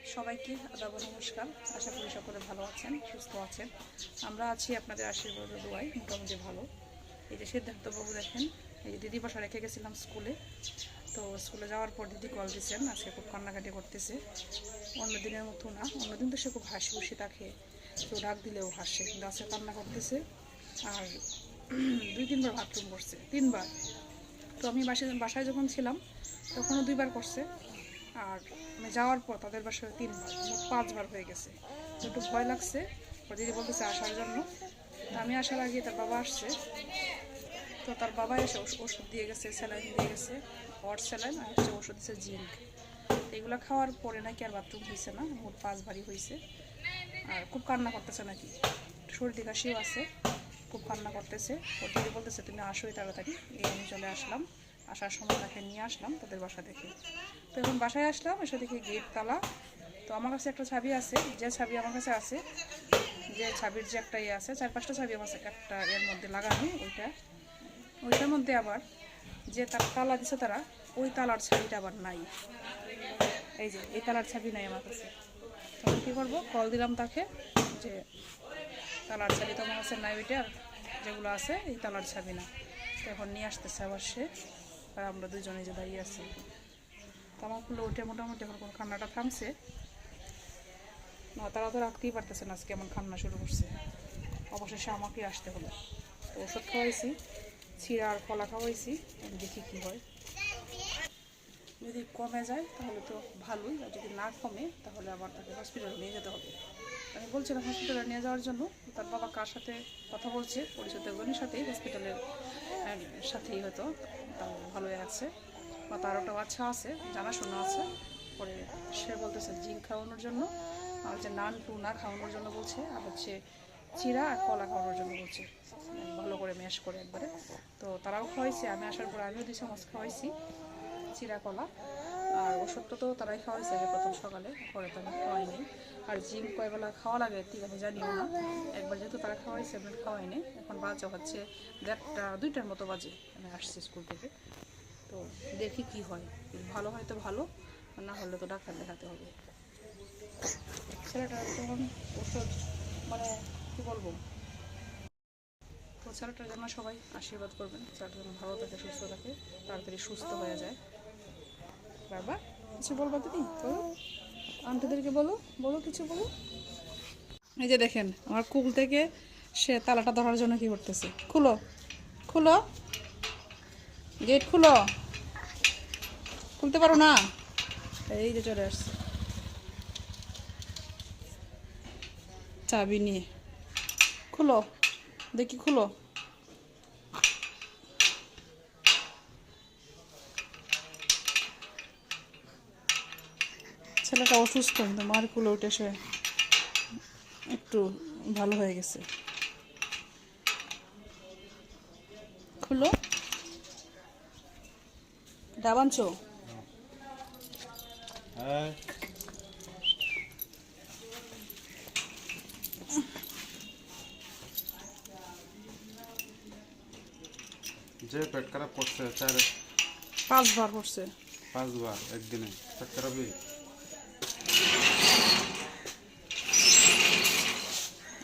সবাইকে আদাব নমস্কার। আশা করি সকলে ভালো আছেন, সুস্থ আছেন। আমরা আছি আপনাদের আশীর্বাদ ও দোয়ায় মোটামুটি ভালো। এই যে সিদ্ধার্থবাবু দেখেন, এই দিদি বাসা রেখে গেছিলাম স্কুলে। তো স্কুলে যাওয়ার পর দিদি কল দিয়েছেন, আজকে খুব কান্নাকাটি করতেছে। অন্য দিনের মতো না, অন্যদিন তো সে খুব হাসি খুশি থাকে, কেউ ডাক দিলেও হাসে, কিন্তু আজকে কান্না করতেছে। আর 2-3 বার বাথরুম করছে, 3 বার। তো আমি বাসায় যখন ছিলাম তখনও 2 বার করছে, আর আমি যাওয়ার পর তাদের বাসায় 3 বার, মোট 5 বার হয়ে গেছে। তো একটু ভয় লাগছে, দিদি বলতেছে আসার জন্য। তো আমি আসার আগে তার বাবা আসছে, তো তার বাবা এসে ওষুধ দিয়ে গেছে, স্যালাইন দিয়ে গেছে, হট স্যালাইন আর হচ্ছে ওষুধ দিচ্ছে জিঙ্ক। এগুলো খাওয়ার পরে নাকি আর বাথরুম হয়েছে না, মোট 5 বারই হয়েছে। আর খুব কান্না করতেছে নাকি, সর্দি কাশিও আছে, খুব কান্না করতেছে। ওর দিদি বলতেছে তুমি আসোই তাড়াতাড়ি। আমি চলে আসলাম, আসার সময় তাকে নিয়ে আসলাম তাদের বাসা দেখে। তো এখন বাসায় আসলাম, এসে দেখি গেট তালা। তো আমার কাছে একটা চাবি আছে, যে চাবি আমার কাছে আছে, যে চাবির যে একটা ইয়ে আছে, 4-5টা চাবি আমার একটা এর মধ্যে লাগানো, ওইটার মধ্যে আবার যে তার তালা দিছে তারা, ওই তালার চাবিটা আবার নাই। এই যে এই তালার চাবি নাই আমার কাছে। তখন কী করবো, কল দিলাম তাকে যে তালার চাবি তো আমার কাছে নাই, ওইটার যেগুলো আছে এই তালার চাবি না। তো এখন নিয়ে আসতেছে আবার সে, আর আমরা দুজনে যে দাঁড়িয়ে আছি। তো আমার খুলে উঠে মোটামুটি এখন কোনো কান্নাটা থামছে না, তারা তো রাখতেই পারতেছে না, আজকে এমন কান্না শুরু করছে। অবশেষে আমাকে আসতে হলো। তো ওষুধ খাওয়াইছি, চিড়া আর কলা খাওয়াইছি, দেখি কী হয়। যদি কমে যায় তাহলে তো ভালোই, আর যদি না কমে তাহলে আবার তাকে হসপিটালে নিয়ে যেতে হবে। আমি বলছিলাম হসপিটালে নিয়ে যাওয়ার জন্য, তার বাবা কার সাথে কথা বলছে, পরিচিত একজনের সাথেই, হসপিটালের সাথেই হয়তো তাও ভালোই আছে, বা তার একটা বাচ্চা আছে, জানাশোনা আছে। পরে সে বলতেছে জিঙ্ক খাওয়ানোর জন্য, আর হচ্ছে নান টুনা খাওয়ানোর জন্য বলছে, আর হচ্ছে চিড়া আর কলা খাওয়ানোর জন্য বলছে, ভালো করে ম্যাশ করে একবারে। তো তারাও খাওয়াইছে, আমি আসার পর আমিও 2 চামচ খাওয়াইছি চিড়া কলা। আর ওষুধটা তো তারাই খাওয়াইছে আগে প্রথম সকালে, পরে তো আমি খাওয়াইনি। আর জিঙ্ক কয়বেলা খাওয়া লাগে ঠিক আমি জানিও না, একবার যেহেতু তারা খাওয়াইছে আমি খাওয়াইনি। এখন বাজে হচ্ছে 1:30-2টার মতো বাজে, আমি আসছি স্কুল থেকে। তো দেখি কি হয়, ভালো হয় তো ভালো, না হলে তো ডাক্তার দেখাতে হবে। ছেলেটা তখন ওষুধ মানে কী বলবো, তো ছেলেটার জন্য সবাই আশীর্বাদ করবেন, ছেলেটা যেন ভালো থাকে, সুস্থ থাকে, তাড়াতাড়ি সুস্থ হয়ে যায়। বাবা কিছু বলবো দিদি, বলো আন্টিদেরকে, বলো বলো কিছু বলো। এই যে দেখেন আমার কুল থেকে সে তালাটা ধরার জন্য কি করতেছে, খুলো খুলো, গেট খুলো, খুলতে পারো না, এই যে চলে আসছে চাবি নিয়ে, খুলো দেখি খুলো। ছেলেটা অসুস্থ, কিন্তু মার কুলে উঠে সে একটু ভালো হয়ে গেছে। খুলো, ডাব আনছো? যে পেট খারাপ করছে 5 বার করছে। 5 বার একদিনে পেট খারাপই।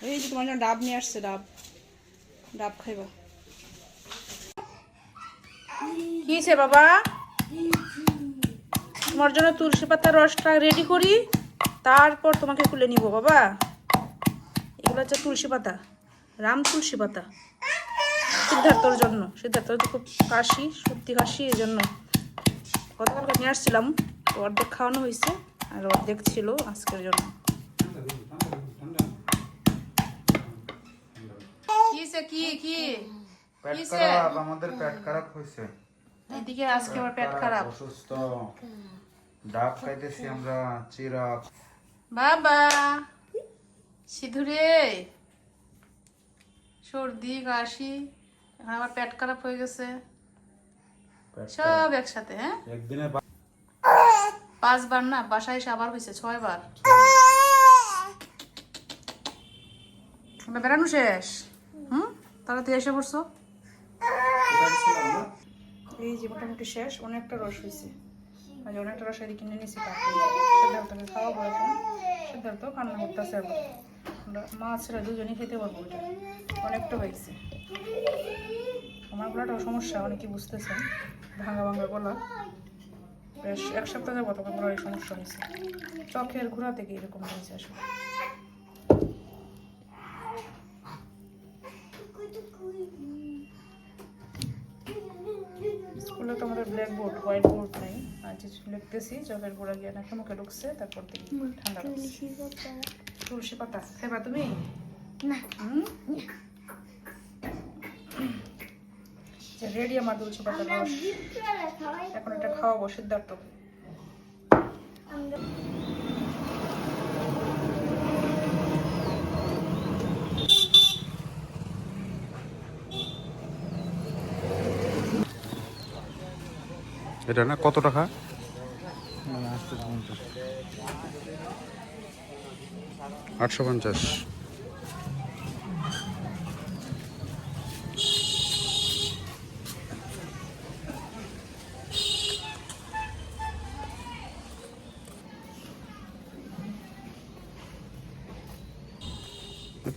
এই যে তোমার জন্য ডাব নিয়ে আসছে, ডাব ডাব খাইবা। কিছে বাবা, তোমার জন্য তুলসী পাতার রসটা রেডি করি, তারপর তোমাকে খুলে নিব বাবা। এগুলো হচ্ছে তুলসী পাতা, রাম তুলসী পাতা, সিদ্ধার্থর জন্য। সিদ্ধার্থর তো খুব কাশি, সত্যি কাশি, এই জন্য গতকালকে নিয়ে আসছিলাম, অর্ধেক খাওয়ানো হয়েছে আর অর্ধেক ছিল আজকের জন্য। কিছে কি কি পেট খারাপ, আমাদের পেট খারাপ হইছে। এদিকে আজকে আমার পেট খারাপ, অসুস্থ, ডাব খাইতেছি আমরা, চিরা। বাবা সিধুরে সর্দি কাশি, এখন আমার পেট খারাপ হয়ে গেছে, সব একসাথে। হ্যাঁ একদিনে 5 বার না, বাসায় এসে আবার হয়েছে 6 বার। আমরা বেড়ানো শেষ, তাড়াতাড়ি এসে পড়ছো। এই যে মোটামুটি শেষ, অনেকটা রস হয়েছে, অনেকটা রস এদিকে কিনে নিয়েছি, তাকে খাওয়াবো এখন। খেলতো, কান্না করতেছে আবার। আমরা মা ছেলে দুজনেই খেতে পারবো এটা, অনেকটা হয়েছে। আমার গলাটাও সমস্যা, অনেকে বুঝতেছেন, ভাঙা ভাঙা গলা। বেশ 1 সপ্তাহ যাবত আমার গলার এই সমস্যা হয়েছে, চোখের ঘোরা থেকে এরকম হয়েছে আসলে। স্কুলে তো আমাদের ব্ল্যাক বোর্ড, হোয়াইট বোর্ড নেই, আর যে লিখতেছি চোখের গোড়া গিয়ে নাকি মুখে ঢুকছে, তারপর থেকে ঠান্ডা লাগছে। তুলসী পাতা খাইবা তুমি? রেডি আমার তুলসী পাতা রস, এখন এটা খাওয়াবো সিদ্ধার্থ। এটা না কত টাকা? 850।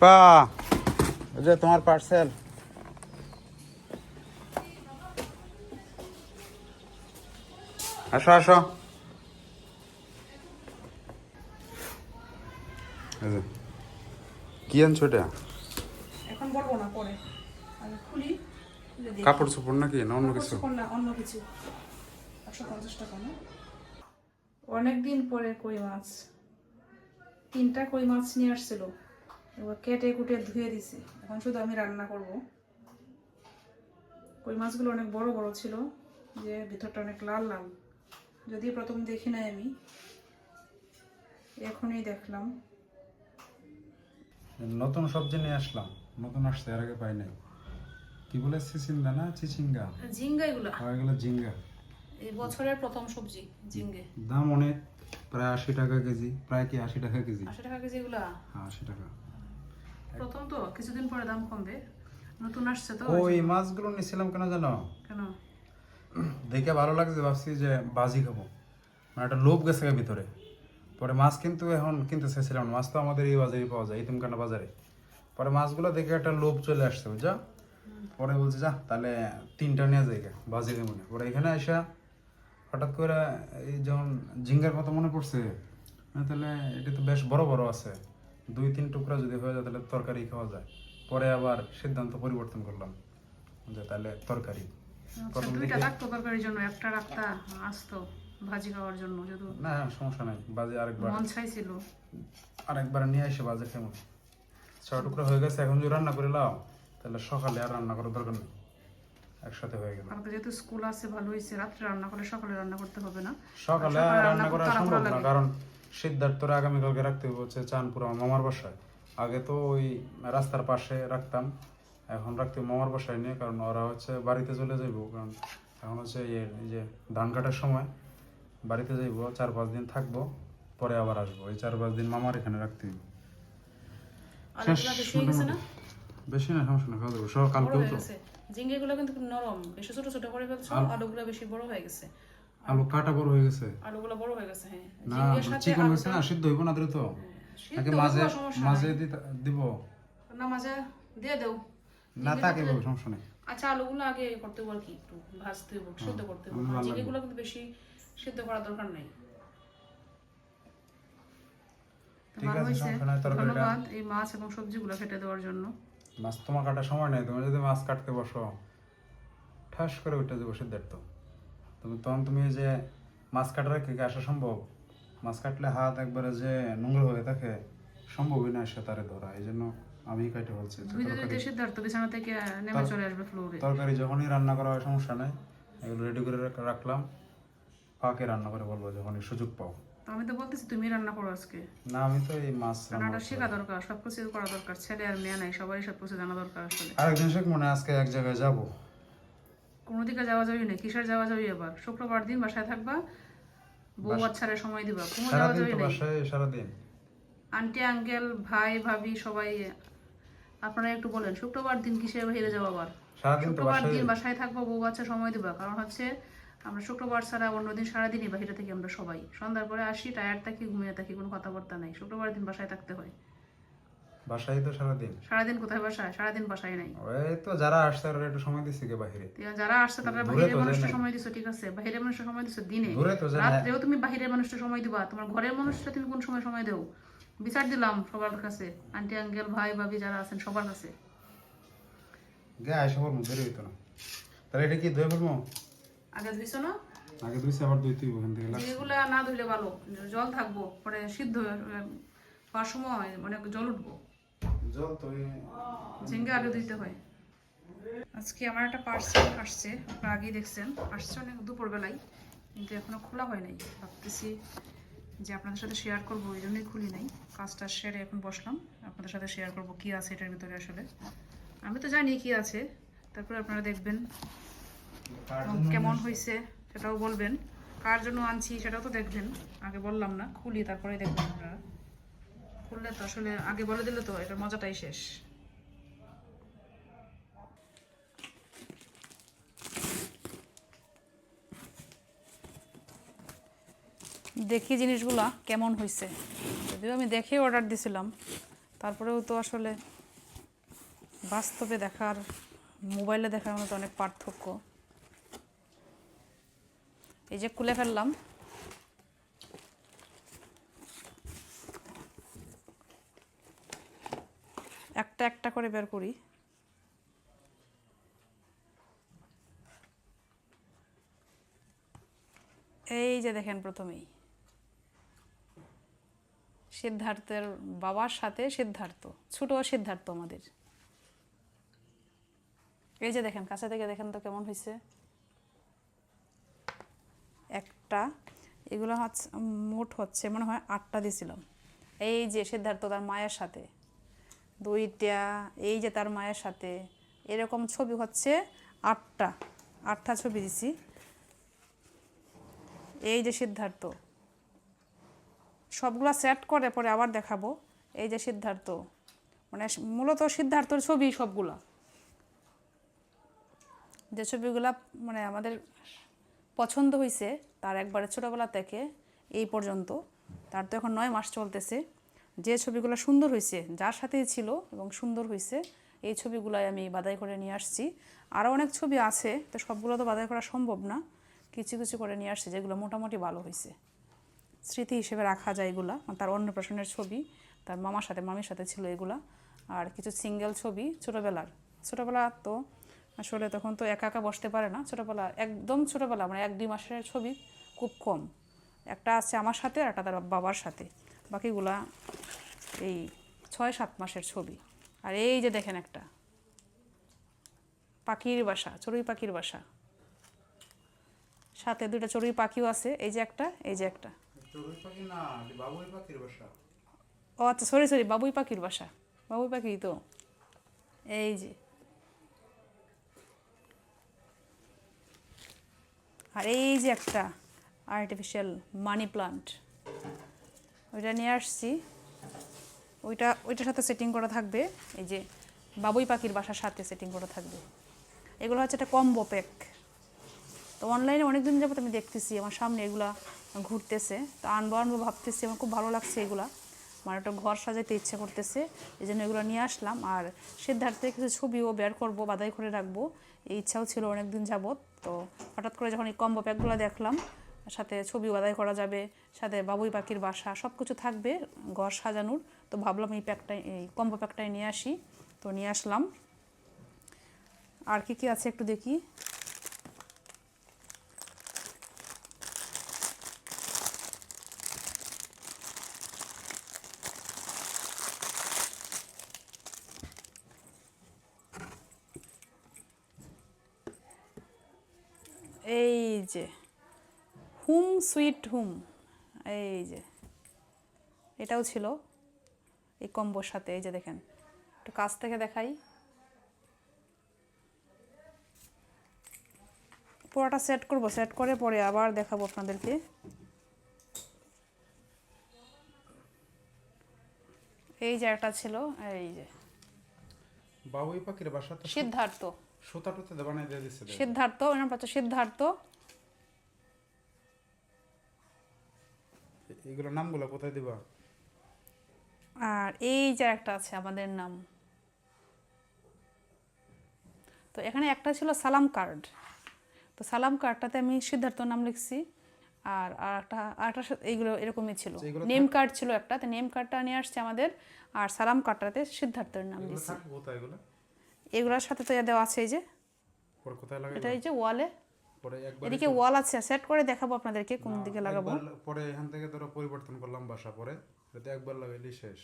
পা এই যে তোমার পার্সেল। আসো আসো। এই যে, কি আনছো এটা? এখন বলবো না, পরে আমি খুলি, খুলে দেখি। কাপড় চোপড় নাকি না অন্য কিছু? কাপড় চোপড় না, অন্য কিছু। 150 টাকা না? অনেকদিন পরে কই মাছ, 3টা কই মাছ নিয়ে আসছিল, এবার কেটে কুটে ধুয়ে দিছি, এখন শুধু আমি রান্না করব। কই মাছগুলো অনেক বড় বড় ছিল, যে ভিতরটা অনেক লাল লাল, যদিও প্রথম দেখি নাই আমি, এখনই দেখলাম। নতুন সবজি নিয়ে আসলাম, নতুন আসছে, এর আগে পাই নাই। কি বলে চিচিঙ্গা না চিচিঙ্গা? ঝিঙ্গা এগুলা, এগুলো ঝিঙ্গা। এই বছরের প্রথম সবজি ঝিঙ্গে। দাম অনেক, প্রায় 80 টাকা কেজি। প্রায় কি 80 টাকা কেজি? 80 টাকা কেজি এগুলা? হ্যাঁ 80 টাকা। প্রথম তো, কিছুদিন পরে দাম কমবে, নতুন আসছে তো। ওই মাছগুলো নিয়েছিলাম কেন জানো? কেন? দেখে ভালো লাগছে, ভাবছি যে বাজি খাবো, মানে একটা লোভ গেছে গা ভিতরে। পরে মাছ কিন্তু এখন কিনতে চাইছিলাম না, মাছ তো আমাদের এই বাজারে পাওয়া যায়, ইতিমকানা বাজারে। পরে মাছগুলো দেখে একটা লোভ চলে আসছে, বুঝা। পরে বলছে যা তাহলে 3টা নিয়ে যাই বাজি খাবো না। পরে এখানে আসা হঠাৎ করে এই যখন ঝিঙ্গার কথা মনে পড়ছে, তাহলে এটা তো বেশ বড় বড় আছে, 2-3 টুকরা যদি হয়ে যায় তাহলে তরকারি খাওয়া যায়। পরে আবার সিদ্ধান্ত পরিবর্তন করলাম যে তাহলে তরকারি। প্রথম দুইটা দিকে রাখতো তরকারির জন্য, একটা রাখতা আসতো ভাজি খাওয়ার জন্য, যদি না সমস্যা নাই, বাজে মন চাইছিল। আরেকবার নিয়ে এসে বাজে কেমন 6 টুকরা হয়ে গেছে। এখন যদি রান্না করে লাও তাহলে সকালে আর রান্না করার দরকার নেই, একসাথে হয়ে গেল। আর যেহেতু স্কুল আছে ভালো হয়েছে, রাত্রে রান্না করলে সকালে রান্না করতে হবে না। সকালে রান্না করা সম্ভব না, কারণ সিদ্ধার্থরা আগামীকালকে রাখতে হচ্ছে চাঁদপুর আমার মামার বাসায়। আগে তো ওই রাস্তার পাশে রাখতাম, এখন রাখতে মামার বাসায় নিয়ে, কারণ ওরা হচ্ছে বাড়িতে চলে যাইব, কারণ এখন হচ্ছে এই যে ধান কাটার সময় বাড়িতে যাইব, 4-5 দিন থাকবো, পরে আবার আসবো। এই 4-5 দিন মামার এখানে রাখতে হইব। বেশি না, সমস্যা না, খাওয়া যাবো সব কালকেও তো। ঝিঙ্গেগুলো কিন্তু খুব নরম, বেশি ছোট ছোট করে ফেলছো, আলুগুলো বেশি বড় হয়ে গেছে। আলু কাটা বড় হয়ে গেছে, আলুগুলো বড় হয়ে গেছে। হ্যাঁ, না ঝিঙ্গের সাথে চিকন হয়েছে না, সিদ্ধ হইব না দ্রুত। নাকি মাঝে মাঝে দিব না, মাঝে দিয়ে দেও না, তাকে বলবো সমস্যা নেই। আচ্ছা, আলুগুলো আগে করতে হবে আর কি, একটু ভাজতে হবে, সিদ্ধ করতে হবে। ঝিঙ্গেগুলো কিন্তু বেশি সিদ্ধ করার দরকার নেই। ঠিক আছে, সমস্যা নাই। তরকারিটা, ধন্যবাদ এই মাছ এবং সবজিগুলো কেটে দেওয়ার জন্য। মাছ তোমার কাটার সময় নেই, তুমি যদি মাছ কাটতে বসো ঠাস করে উঠে যাবো সিদ্ধার্থ। তুমি যে মাছ কাটার কে আসা সম্ভব? মাছ কাটলে হাত একবারে যে নোংরা হয়ে থাকে, সম্ভবই না সে তারে ধরা। এই জন্য আমি কাটে বলছি সিদ্ধার্থ বিছানা থেকে নেমে চলে আসবে ফ্লোরে। তরকারি যখনই রান্না করা হয় সমস্যা নাই, এগুলো রেডি করে রাখলাম, পাকে রান্না করে বলবো যখনই সুযোগ পাও। আমি তো বলতেছি তুমি রান্না করো আজকে। না, আমি তো এই মাছ রান্নাটা শেখা দরকার, সব কিছু করা দরকার, ছেলে আর মেয়ে নাই, সবারই সব কিছু জানা দরকার আসলে। আরেকদিন শেখ মনে আজকে এক জায়গায় যাবো। কোনো দিকে যাওয়া যাবে না, কিসের যাওয়া যাবে? এবার শুক্রবার দিন বাসায় থাকবা, বউ বাচ্চারে সময় দিবা, কোনো যাওয়া যাবে না। সারাদিন আন্টি আঙ্কেল ভাই ভাবি সবাই আপনারা একটু বলেন, শুক্রবার দিন কিসের বাইরে যাবো? আবার শুক্রবার দিন বাসায় থাকবো, বউ বাচ্চা সময় দিবা, কারণ হচ্ছে আমরা শুক্রবার ছাড়া অন্যদিন সারাদিনই বাইরে থাকি আমরা সবাই, সন্ধ্যার পরে আসি, টায়ার্ড থাকি, ঘুমিয়ে থাকি, কোনো কথাবার্তা নাই। শুক্রবার দিন বাসায় থাকতে হয়। বাসায় তো সারাদিন। সারাদিন কোথায় বাসায়? সারাদিন বাসায় নাই। ওই তো যারা আসছে ওরা একটু সময় দিচ্ছে কে বাহিরে। যারা আসছে তারা দূরে বাহিরের তো যায় মানুষটা নাই। সময় দিছো, ঠিক আছে, বাহিরের মানুষটা সময় দিছো দিনে, দূরে তো যায় না। রাত্রেও তুমি বাহিরের মানুষটা সময় দিবা, তোমার ঘরের মানুষটা তুমি কোন সময় সময় দেও? বিচার দিলাম সবার কাছে, আন্টি আঙ্কেল ভাই ভাবি যারা আছেন সবার কাছে। গে আইসা বলবো দেরি হইতো না। তাহলে এটা কি ধুয়ে ফেলবো? আগে ধুইছো না? আগে ধুইছে আবার ধুইতে হইব ওখান থেকে লাগছে। যেগুলো না ধুইলে ভালো, জল থাকবো, পরে সিদ্ধ হওয়ার সময় অনেক জল উঠবো। জল তো ঝিঙ্গা আগে ধুইতে হয়। আজকে আমার একটা পার্সেল আসছে, আপনারা আগেই দেখছেন, আসছে অনেক দুপুরবেলায়, কিন্তু এখনো খোলা হয় নাই। ভাবতেছি যে আপনাদের সাথে শেয়ার করবো, এই জন্যই খুলি নাই। কাজটা সেরে এখন বসলাম, আপনাদের সাথে শেয়ার করবো কি আছে এটার ভিতরে। আসলে আমি তো জানি কি আছে, তারপরে আপনারা দেখবেন এবং কেমন হয়েছে সেটাও বলবেন, কার জন্য আনছি সেটাও তো দেখবেন। আগে বললাম না, খুলি তারপরে দেখবেন আপনারা। খুললে তো আসলে আগে বলে দিলে তো এটার মজাটাই শেষ। দেখি জিনিসগুলা কেমন হয়েছে, যদিও আমি দেখে অর্ডার দিছিলাম, তারপরেও তো আসলে বাস্তবে দেখার মোবাইলে দেখার মতো অনেক পার্থক্য। এই যে খুলে ফেললাম, একটা একটা করে বের করি। এই যে দেখেন, প্রথমেই সিদ্ধার্থের বাবার সাথে সিদ্ধার্থ, ছোট সিদ্ধার্থ আমাদের। এই যে দেখেন, কাছে থেকে দেখেন তো কেমন হয়েছে। একটা, এগুলো হচ্ছে মোট হচ্ছে মনে হয় 8টা দিয়েছিলাম। এই যে সিদ্ধার্থ তার মায়ের সাথে, 2টা, এই যে তার মায়ের সাথে, এরকম ছবি হচ্ছে 8টা ছবি দিছি। এই যে সিদ্ধার্থ, সবগুলা সেট করে পরে আবার দেখাবো। এই যে সিদ্ধার্থ, মানে মূলত সিদ্ধার্থর ছবি সবগুলা, যে ছবিগুলা মানে আমাদের পছন্দ হয়েছে তার একবারে ছোটোবেলা থেকে এই পর্যন্ত, তার তো এখন 9 মাস চলতেছে। যে ছবিগুলো সুন্দর হয়েছে, যার সাথেই ছিল এবং সুন্দর হয়েছে, এই ছবিগুলাই আমি বাছাই করে নিয়ে আসছি। আরও অনেক ছবি আছে, তো সবগুলো তো বাছাই করা সম্ভব না, কিছু কিছু করে নিয়ে আসছি যেগুলো মোটামুটি ভালো হয়েছে, স্মৃতি হিসেবে রাখা যায় এগুলা। তার অন্নপ্রাশনের ছবি, তার মামার সাথে মামির সাথে ছিল এগুলা। আর কিছু সিঙ্গেল ছবি ছোটোবেলা তো আসলে তখন তো একা একা বসতে পারে না, ছোটোবেলা একদম ছোটোবেলা মানে 1-2 মাসের ছবি খুব কম। একটা আছে আমার সাথে আর একটা তার বাবার সাথে, বাকিগুলা এই 6-7 মাসের ছবি। আর এই যে দেখেন একটা পাখির বাসা, চড়ুই পাখির বাসা, সাথে 2টা চড়ুই পাখিও আছে, এই যে একটা, এই যে একটা। চড়ুই পাখি না, বাবুই পাখির বাসা। ও আচ্ছা, সরি, বাবুই পাখির বাসা, বাবুই পাখি তো। এই যে, আর এই যে একটা আর্টিফিশিয়াল মানি প্লান্ট, ওইটা নিয়ে আসছি। ওইটার সাথে সেটিং করা থাকবে, এই যে বাবুই পাখির বাসার সাথে সেটিং করা থাকবে। এগুলো হচ্ছে একটা কম্বো প্যাক। তো অনলাইনে অনেকদিন যাবত আমি দেখতেছি, আমার সামনে এগুলা ঘুরতেছে, তো আনবো ভাবতেছি, আমার খুব ভালো লাগছে এগুলা, আমার একটা ঘর সাজাইতে ইচ্ছে করতেছে, এই জন্য এগুলো নিয়ে আসলাম। আর সিদ্ধার্থের কিছু ছবিও বের করবো, বাছাই করে রাখবো, এই ইচ্ছাও ছিল অনেকদিন যাবত। তো হঠাৎ করে যখন এই কম্বো প্যাকগুলো দেখলাম, সাথে ছবি বাছাই করা যাবে, সাথে বাবুই পাখির বাসা সব কিছু থাকবে ঘর সাজানোর, তো ভাবলাম এই কম্বো প্যাকটাই নিয়ে আসি। তো নিয়ে আসলাম। আর কি আছে একটু দেখি। এই যে হুম সুইট হুম, এই যে এটাও ছিল এই কম্বোর সাথে। এই যে দেখেন, একটু কাছ থেকে দেখাই, পুরোটা সেট করব, সেট করে পরে আবার দেখাবো আপনাদেরকে। এই যে একটা ছিল, এই যে বাবুই পাখির বাসা তো সিদ্ধার্থ, সুতা টুতে বানাই দিয়ে দিছে। সিদ্ধার্থ, ওনার বাচ্চা সিদ্ধার্থ, এইগুলো নামগুলো কোথায় দিবা? আর এই যে একটা আছে আমাদের নাম। তো এখানে একটা ছিল সালাম কার্ড, তো সালাম কার্ডটাতে আমি সিদ্ধার্থর নাম লিখছি। আর আরেকটা এইগুলো এরকমই ছিল, আচ্ছা, এগুলো নেম কার্ড ছিল একটা, তো নেম কার্ডটা নিয়ে আসছে আমাদের। আর সালাম কার্ডটাতে সিদ্ধার্থের নাম এগুলো দিছি। থাকবে কোথায় এগুলো? এগুলোর সাথে তো দেওয়া আছে এই যে, পরে কোথায় লাগাইবা? এটা এই যে ওয়ালে, পরে একবার এদিকে ওয়াল আছে, সেট করে দেখাবো আপনাদেরকে কোন দিকে লাগাবো। পরে এখান থেকে ধরো পরিবর্তন করলাম বাসা, পরে এটাতে একবার লাগাইলেই শেষ।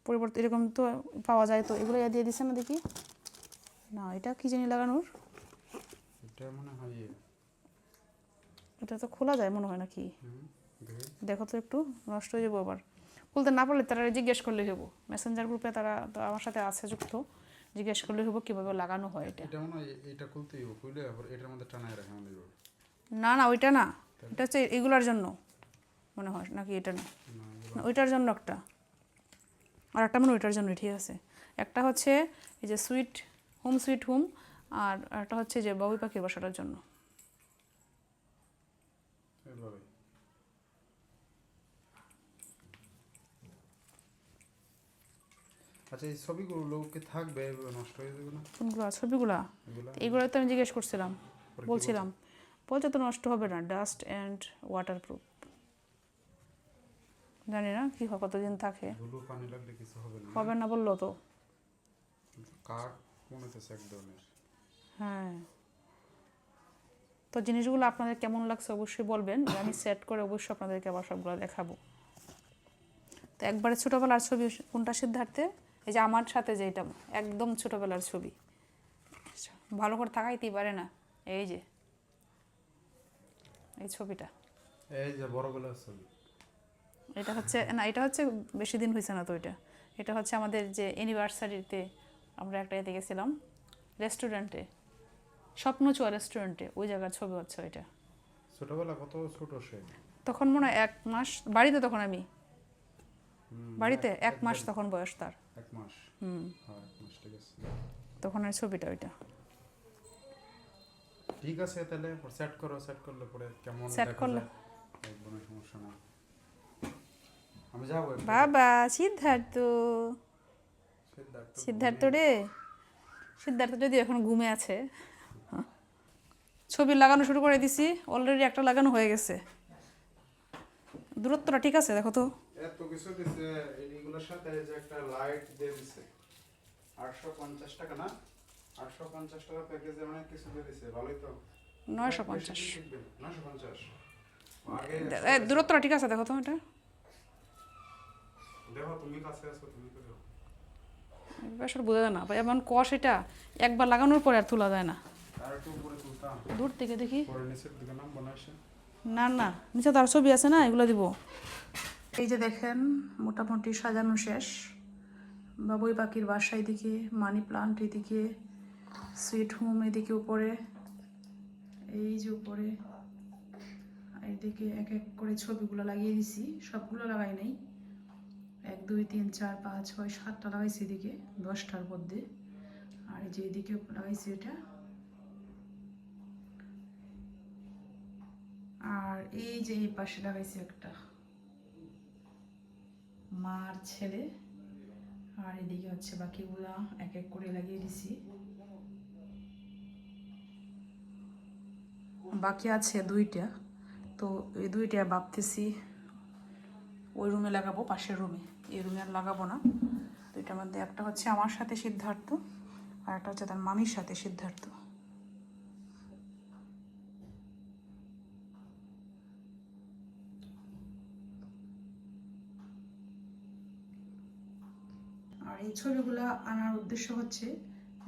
পরিবর্তন এরকম তো পাওয়া যায়, তো এগুলো দিয়ে দিছে না দেখি। না, এটা কি জানি লাগানোর, এটা মনে হয় এটা তো খোলা যায় মনে হয় নাকি। দেখি। দেখো তো একটু, নষ্ট হয়ে যাবো আবার। খুলতে না পারলে তারা জিজ্ঞেস করলেই হবো, মেসেঞ্জার গ্রুপে তারা তো আমার সাথে আছে যুক্ত, জিজ্ঞেস করলেই হবো কীভাবে লাগানো হয় এটা। এটা মনে হয় এটা খুলতেই হবে, খুলে আবার এটার মধ্যে টানায় রাখা আমাদের। না না, ওইটা না, এটা হচ্ছে এগুলার জন্য মনে হয় নাকি, এটা না, না ওইটার জন্য একটা, আর একটা মানে ওইটার জন্য, ঠিক আছে। একটা হচ্ছে এই যে সুইট হোম, আর একটা হচ্ছে যে বাবুই পাখির বাসাটার জন্য। এইভাবে। আচ্ছা, এই ছবিগুলো কি থাকবে, এভাবে নষ্ট হয়ে যাবে না? কোনগুলো ছবিগুলা? এগুলো এইগুলো তো আমি জিজ্ঞেস করছিলাম, বলছিলাম, বলছে তো নষ্ট হবে না, ডাস্ট অ্যান্ড ওয়াটারপ্রুফ। জানি না কি হয়, কতদিন থাকে। ধুলো পানি লাগলে কিছু হবে না? হবে না বললো তো। কাঠ মনে হচ্ছে এক ধরনের। হ্যাঁ, তো জিনিসগুলো আপনাদের কেমন লাগছে অবশ্যই বলবেন, আমি সেট করে অবশ্যই আপনাদেরকে আবার সবগুলো দেখাবো। তো একবারে ছোটোবেলার ছবি কোনটা সিদ্ধার্থে? এই যে আমার সাথে যেটা একদম ছোটোবেলার ছবি, ভালো করে থাকাইতেই পারে না, এই যে এই ছবিটা। এই যে বড়গুলো ছবি। এটা হচ্ছে না, এটা হচ্ছে বেশি দিন হয়েছে না তো, এটা হচ্ছে আমাদের যে অ্যানিভার্সারিতে আমরা একটা এতে গেছিলাম রেস্টুরেন্টে, স্বপ্নচুয়া রেস্টুরেন্টে, ওই জায়গার ছবি হচ্ছে ওইটা। ছোটবেলা কত ছোট সে, তখন মনে হয় 1 মাস বাড়িতে, তখন আমি বাড়িতে 1 মাস তখন বয়স তার। 1 মাস। হ্যাঁ 1 মাস, ঠিক আছে। তখন আর ছবিটা ওইটা। ঠিক আছে, তাহলে সেট করো, সেট করলে পরে কেমন সেট দেখা করলে যায় একদম সমস্যা নাই। আমি যাবো একবার। বাবা সিদ্ধার্থ, সিদ্ধার্থ সিদ্ধার্থ রে, সিদ্ধার্থ যদি এখন ঘুমে আছে। ছবি লাগানো শুরু করে দিছি, অলরেডি একটা লাগানো হয়ে গেছে। দূরত্বটা ঠিক আছে দেখো তো। এত কিছু দিছে, এইগুলোর সাথে এই যে একটা লাইট দিয়ে দিছে 850 টাকা না, 850 টাকা প্যাকেজে অনেক কিছু দিয়ে দিছে, ভালোই তো। 950। 950 আগে দূরত্বটা ঠিক আছে দেখো তো, এটা দেখো, তুমি কাছে আছো, তুমি করো। বেশ বোঝা যায় না ভাই, এমন কষ এটা, একবার লাগানোর পরে আর তোলা যায় না। আর একটু উপরে তুলতাম, দূর থেকে দেখি। পরে নিচের দিকে নাম বানাইছে। না না, নিচে তার ছবি আছে না, এগুলো দিব। এই যে দেখেন মোটামুটি সাজানো শেষ। বাবুই পাখির বাসা এদিকে, মানি প্লান্ট এদিকে, সুইট হোম এদিকে উপরে, এই যে উপরে এইদিকে এক এক করে ছবিগুলো লাগিয়ে দিছি, সবগুলো লাগাই নাই, 1 2 3 4 5 6 7টা লাগাইছি এদিকে, 10টার মধ্যে। আর এই যে এদিকে লাগাইছি এটা, আর এই যে এই পাশে লাগাইছি একটা মার ছেলে, আর এদিকে হচ্ছে বাকিগুলা এক এক করে লাগিয়ে দিছি। বাকি আছে 2টা, তো এই 2টা ভাবতেছি ওই রুমে লাগাবো, পাশের রুমে, এই রুমে আর লাগাবো না। 2টার মধ্যে একটা হচ্ছে আমার সাথে সিদ্ধার্থ, আর একটা হচ্ছে তার মামির সাথে সিদ্ধার্থ। আর এই ছবিগুলা আনার উদ্দেশ্য হচ্ছে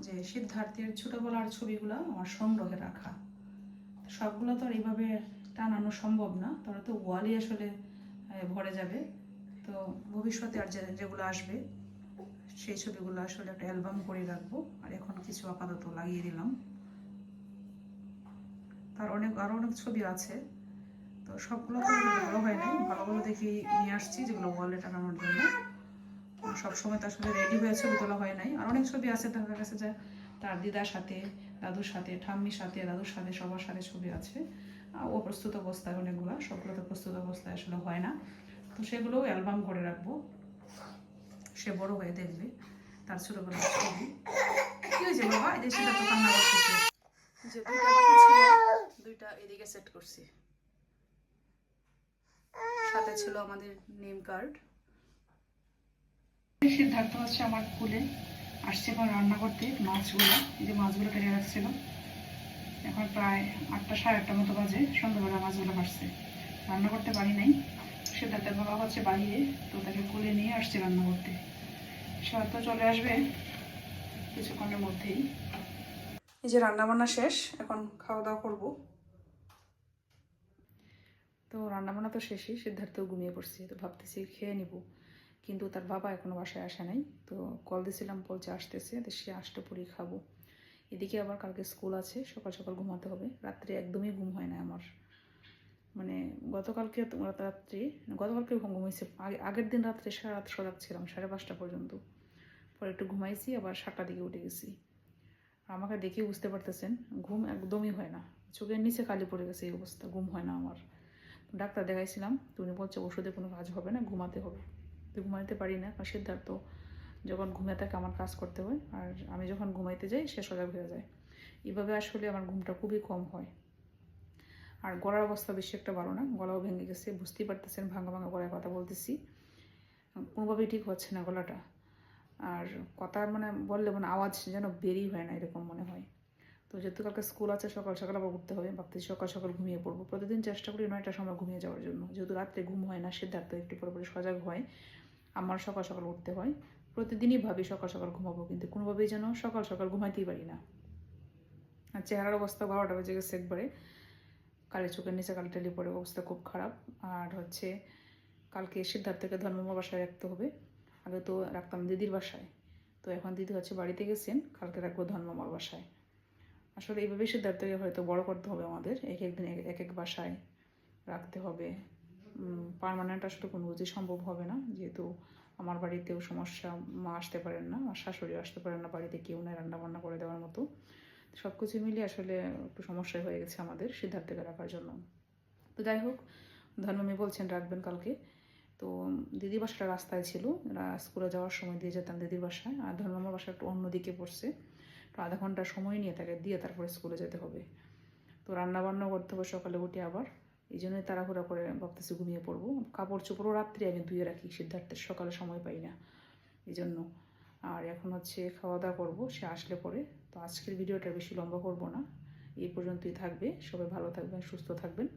যে সিদ্ধার্থের ছোটবেলার ছবিগুলো আমার সংগ্রহে রাখা। সবগুলো তো আর এইভাবে টানানো সম্ভব না, তারা তো ওয়ালই আসলে ভরে যাবে। তো ভবিষ্যতে আর যেগুলো আসবে সেই ছবিগুলো আসলে একটা অ্যালবাম করে রাখবো। আর এখন কিছু আপাতত লাগিয়ে দিলাম, তার আরও অনেক ছবি আছে, তো সবগুলো তো ভালো হয় নাই, ভালোগুলো দেখি নিয়ে আসছি যেগুলো ওয়ালে টানানোর জন্য। সবসময় তো আসলে রেডি হয়ে ছবি তোলা হয় নাই, আর অনেক ছবি আছে দেখা গেছে যে তার দিদার সাথে, দাদুর সাথে, ঠাম্মির সাথে, দাদুর সাথে, সবার সাথে ছবি আছে। ও প্রস্তুত অবস্থায় অনেকগুলো, সবগুলো তো প্রস্তুত অবস্থায় আসলে হয় না। তো সেগুলো অ্যালবাম করে রাখবো, সে বড় হয়ে দেখবে তার ছোটবেলার ছবি। কি হয়েছে বাবা? এই যে সেটা তো কান্না করতেছে। যে দুইটা বাকি ছিল, দুইটা এদিকে সেট করছি। সাথে ছিল আমাদের নেম কার্ড। সিদ্ধার্থ হচ্ছে আমার কুলে আসছে এখন রান্না করতে মাছগুলো, এই যে মাছগুলো কেটে রাখছিল। এখন প্রায় 8টা সাড়ে 8টার মতো বাজে, সন্ধ্যাবেলা মাছগুলো কাটছে। রান্না করতে পারি নাই, সিদ্ধার্থের বাবা হচ্ছে বাইরে, তো তাকে কুলে নিয়ে আসছে রান্না করতে। সে হয়তো চলে আসবে কিছুক্ষণের মধ্যেই। এই যে রান্না বান্না শেষ, এখন খাওয়া দাওয়া করবো। তো রান্নাবান্না তো শেষই, সিদ্ধার্থ ঘুমিয়ে পড়ছি, তো ভাবতেছি খেয়ে নিব, কিন্তু তার বাবা এখনো বাসায় আসে নাই। তো কল দিয়েছিলাম, বলছে আসতেছে, তো সে আসতে পরেই খাবো। এদিকে আবার কালকে স্কুল আছে, সকাল সকাল ঘুমাতে হবে। রাত্রে একদমই ঘুম হয় না আমার, মানে গতকালকে ঘুম ঘুমাইছে, আগের দিন রাত্রে সারা রাত সজাগ ছিলাম 5:30 পর্যন্ত। পরে একটু ঘুমাইছি, আবার 7টার দিকে উঠে গেছি। আর আমাকে দেখে বুঝতে পারতেছেন ঘুম একদমই হয় না, চোখের নিচে কালি পড়ে গেছে, এই অবস্থা, ঘুম হয় না আমার। ডাক্তার দেখাইছিলাম, তো উনি বলছে ওষুধে কোনো কাজ হবে না, ঘুমাতে হবে। তো ঘুমাইতে পারি না, কারণ সিদ্ধার্থ যখন ঘুমিয়ে থাকে আমার কাজ করতে হয়, আর আমি যখন ঘুমাইতে যাই সে সজাগ হয়ে যায়। এইভাবে আসলে আমার ঘুমটা খুবই কম হয়। আর গলার অবস্থা বেশি একটা ভালো না, গলাও ভেঙে গেছে, বুঝতেই পারতেছেন, ভাঙা ভাঙা গলায় কথা বলতেছি, কোনোভাবেই ঠিক হচ্ছে না গলাটা। আর কথা মানে বললে মানে আওয়াজ যেন বেরিয়ে হয় না, এরকম মনে হয়। তো যেহেতু কালকে স্কুল আছে, সকাল সকাল আবার উঠতে হবে, ভাবতেছি সকাল সকাল ঘুমিয়ে পড়বো। প্রতিদিন চেষ্টা করি 9টার সময় ঘুমিয়ে যাওয়ার জন্য, যেহেতু রাত্রে ঘুম হয় না, সিদ্ধার্থ একটু পরে পরে সজাগ হয়, আমার সকাল সকাল উঠতে হয়। প্রতিদিনই ভাবি সকাল সকাল ঘুমাবো, কিন্তু কোনোভাবেই যেন সকাল সকাল ঘুমাইতেই পারি না। আর চেহারার অবস্থা 12টা বেজে গেছে একবারে, কালে চোখের নিচে কালি টালি পড়ে, অবস্থা খুব খারাপ। আর হচ্ছে কালকে সিদ্ধার্থকে ধর্মমার বাসায় রাখতে হবে। আগে তো রাখতাম দিদির বাসায়, তো এখন দিদি হচ্ছে বাড়িতে গেছেন, কালকে রাখবো ধর্মমার বাসায়। আসলে এইভাবেই সিদ্ধার্থকে হয়তো বড় করতে হবে আমাদের, এক এক দিন এক এক বাসায় রাখতে হবে। পার্মানেন্ট আসলে কোনো বুঝি সম্ভব হবে না, যেহেতু আমার বাড়িতেও সমস্যা, মা আসতে পারেন না, আর শাশুড়িও আসতে পারেন না, বাড়িতে কেউ নেই রান্না বান্না করে দেওয়ার মতো। সব কিছু মিলিয়ে আসলে একটু সমস্যায় হয়ে গেছে আমাদের সিদ্ধার্থকে রাখার জন্য। তো যাই হোক, ধর্মমে বলছেন রাখবেন কালকে। তো দিদির বাসাটা রাস্তায় ছিল, স্কুলে যাওয়ার সময় দিয়ে যেতাম দিদির বাসায়, আর ধর্মমার বাসা একটু অন্যদিকে পড়ছে, তো আধা ঘন্টা সময় নিয়ে তাকে দিয়ে তারপরে স্কুলে যেতে হবে। তো রান্নাবান্না করতে হবে সকালে উঠে আবার, এই জন্যই তাড়াহুড়া করে ভাবতেছি ঘুমিয়ে পড়বো। কাপড় চোপড়ও রাত্রে আমি ধুয়ে রাখি, সিদ্ধার্থের সকালে সময় পাই না এই জন্য। আর এখন হচ্ছে খাওয়া দাওয়া করবো, সে আসলে পরে। তো আজকের ভিডিওটা বেশি লম্বা করব না, এই পর্যন্তই থাকবে। সবাই ভালো থাকবেন, সুস্থ থাকবেন,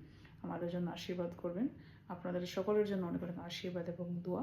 আমাদের জন্য আশীর্বাদ করবেন। আপনাদের সকলের জন্য অনেক অনেক আশীর্বাদ এবং দোয়া।